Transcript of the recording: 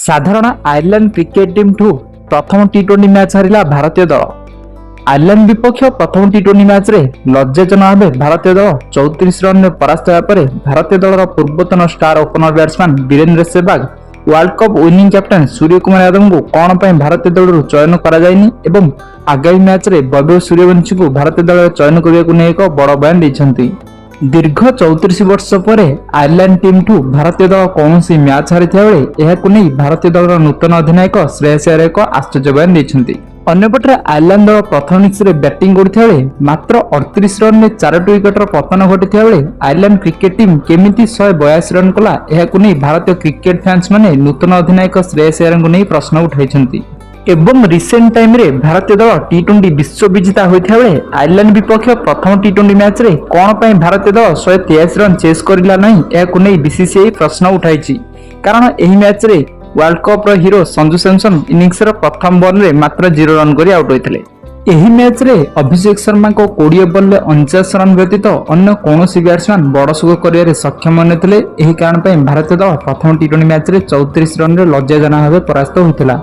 साधारण Ireland cricket team ठू प्रथम टी20 मैच हारिला भारतीय दल। आयरलैंड विपक्ष प्रथम टी20 मैच रे लज्जाजनक भावे भारतीय दल 34 रन परास्त होगा पर भारतीय दलर पूर्वतन star opener batsman Virender Sehwag World Cup winning captain Suryakumar Yadav को कौन पर भारतीय दल चयन कर आगामी मैच रे वैभव सूर्यवंशी को भारतीय दल चयन करने एक बड़ बयान देते। दीर्घ 34 वर्ष पर आयरलैंड टीम ठू भारतीय दल कौन मैच हारी बेले भारतीय दल नूतन अधिनायक श्रेयस अय्यर एक आश्चर्य बयान देते। अन्यपटे आयरलैंड दल प्रथम इनिंग्स रे बैटिंग करथिया बेले मात्र 38 रन में 4 विकेटर पतन घटिथिया बेले आयरलैंड क्रिकेट टीम केमिति 182 रन कला एहाकु नै भारतीय क्रिकेट फैंस माने नूतन अधिनायक श्रेयस अय्यर को नै प्रश्न उठाइछन्ति। एवं रिसेंट टाइम रे भारतीय दल टी20 विश्व विजेता होइथिया बेले आयरलैंड विपक्ष प्रथम टी20 मैच रे कोन पय भारतीय दल 183 रन चेस करिला नै एहाकु नै बीसीसीआई प्रश्न उठाइछि। कारण एही मैच रे वर्ल्ड कप रो हीरो संजू सैमसन इनिंग्स रो प्रथम बॉल रे मात्र 0 रन करी आउट होइथिले। एही मैच रे अभिषेक शर्मा को 20 बॉल रे 49 रन व्यतीत अन्य कोनोसी बैट्समैन बड़ सुख करियारे सक्षम नथिले। एही कारण पय भारतीय दल प्रथम टी20 मैच रे 34 रन रे लज्जाजनक भावे परास्त होइथिला।